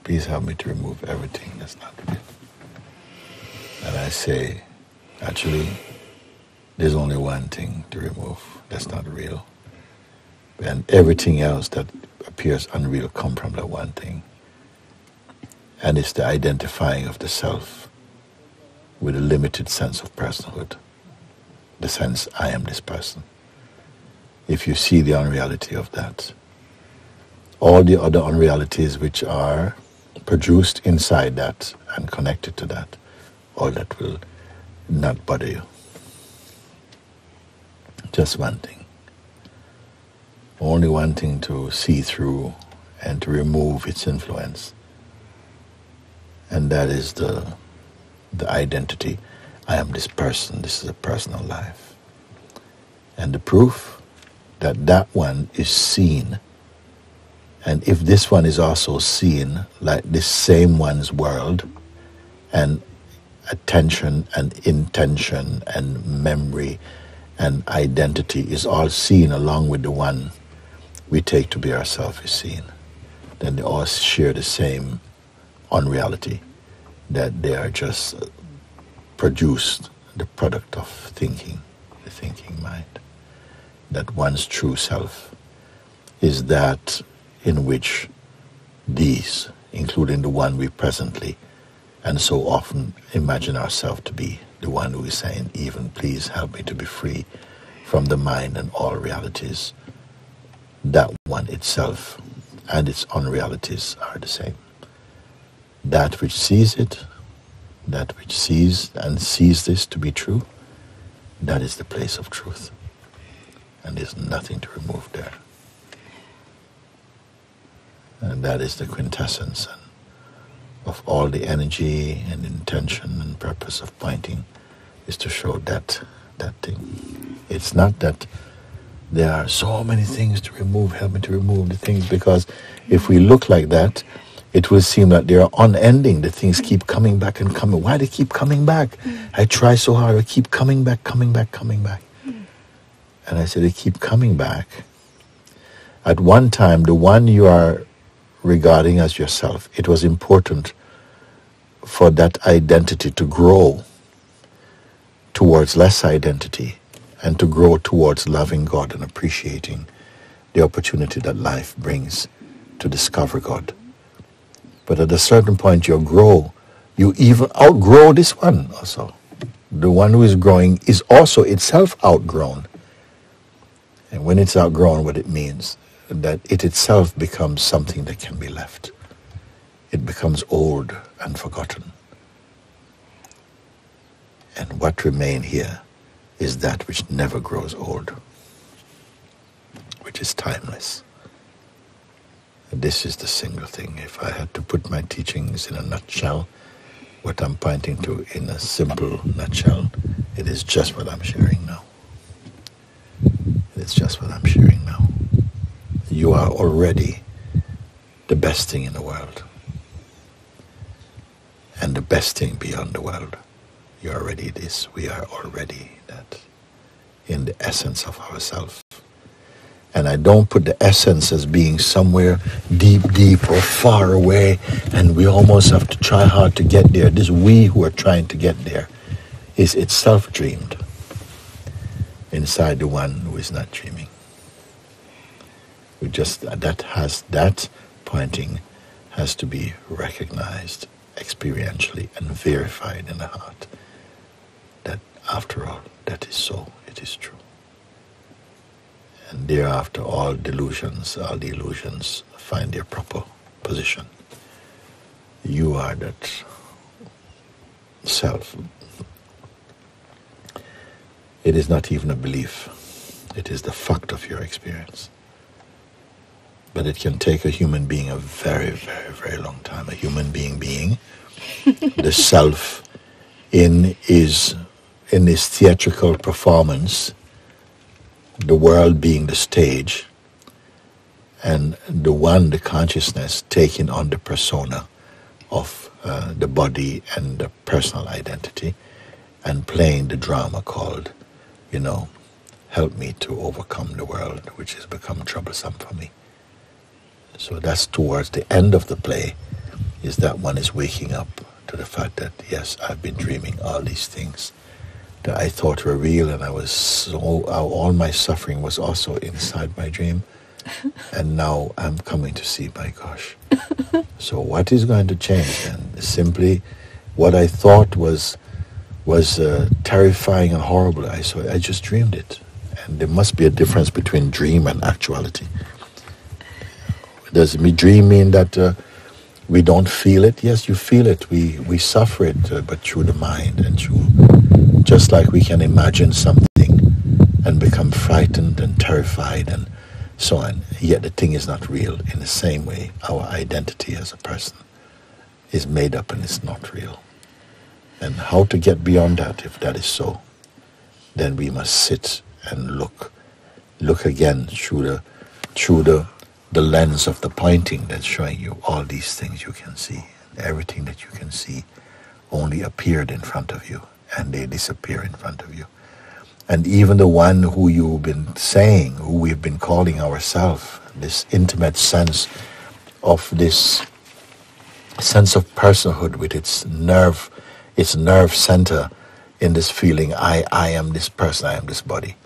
please help me to remove everything that's not real. And I say, actually, there's only one thing to remove that's not real. And everything else that appears unreal comes from that one thing. And it's the identifying of the self with a limited sense of personhood. The sense, I am this person. If you see the unreality of that, all the other unrealities which are produced inside that and connected to that, all that will not bother you. Just one thing. Only one thing to see through and to remove its influence. And that is the identity. I am this person. This is a personal life. And the proof that that one is seen. And if this one is also seen, like this same one's world, and attention and intention and memory and identity is all seen along with the one we take to be ourselves is seen, then they all share the same unreality, that they are just produced, the product of thinking, the thinking mind. That one's true self is that in which these, including the one we presently and so often imagine ourselves to be, the one who is saying, even please help me to be free from the mind and all realities, that one itself and its unrealities are the same. That which sees it, that which sees and sees this to be true, that is the place of truth. And there's nothing to remove there. And that is the quintessence of all the energy and intention and purpose of pointing, is to show that thing. It's not that there are so many things to remove, help me to remove the things, because if we look like that, it will seem that they are unending. The things keep coming back and coming. Why do they keep coming back? I try so hard, I keep coming back. And I say they keep coming back. At one time, the one you are regarding as yourself, it was important for that identity to grow towards less identity and to grow towards loving God and appreciating the opportunity that life brings to discover God. But at a certain point you even outgrow this one also. The one who is growing is also itself outgrown. And when it's outgrown, what it means, that it itself becomes something that can be left. It becomes old and forgotten. And what remains here is that which never grows old, which is timeless. And this is the single thing. If I had to put my teachings in a nutshell, what I'm pointing to in a simple nutshell, it is just what I'm sharing now. It's just what I'm sharing now. You are already the best thing in the world. And the best thing beyond the world. You're already this. We are already that. In the essence of ourselves. And I don't put the essence as being somewhere deep or far away, and we almost have to try hard to get there. This we who are trying to get there is itself dreamed inside the one who is not dreaming. We just, that pointing has to be recognized experientially and verified in the heart that after all, that is so, it is true. And thereafter all the illusions find their proper position. You are that self. It is not even a belief. It is the fact of your experience. But it can take a human being a very, very, very long time. A human being the self in this theatrical performance, the world being the stage, and the consciousness taking on the persona of the body and the personal identity, and playing the drama called, help me to overcome the world, which has become troublesome for me. So that's towards the end of the play is that one is waking up to the fact that, yes, I've been dreaming all these things that I thought were real, and all my suffering was also inside my dream. And now I'm coming to see, my gosh. So what is going to change then? Simply what I thought was terrifying and horrible, I just dreamed it. And there must be a difference between dream and actuality. Does dream mean that we don't feel it? Yes, you feel it. We suffer it, but through the mind and just like we can imagine something and become frightened and terrified and so on. Yet the thing is not real. In the same way, our identity as a person is made up and it's not real. And how to get beyond that, if that is so, then we must sit and look again through the lens of the pointing that's showing you all these things you can see. Everything that you can see only appeared in front of you, and they disappear in front of you. And even the one who you've been saying, who we've been calling ourselves, this intimate sense of personhood with its nerve center in this feeling, I am this person, I am this body.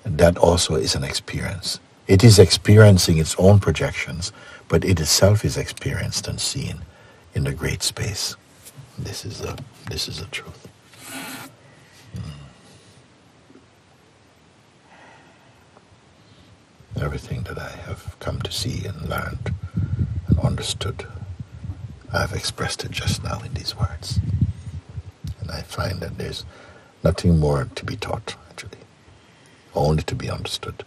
And that also is an experience. It is experiencing its own projections, but it itself is experienced and seen in the great space. This is the truth. Everything that I have come to see and learned and understood, I have expressed it just now in these words. And I find that there's nothing more to be taught, actually. Only to be understood.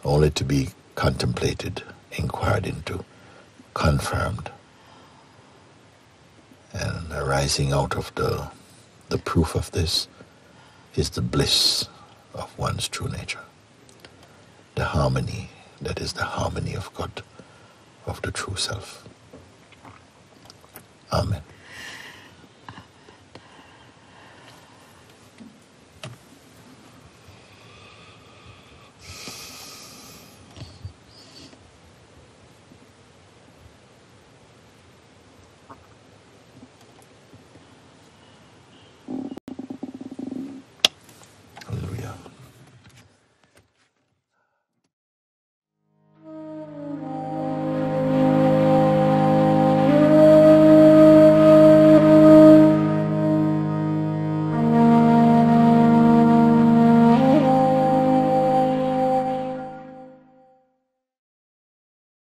Only to be contemplated, inquired into, confirmed. And arising out of the proof of this is the bliss of one's true nature. The harmony, that is the harmony of God, of the true self. Amen.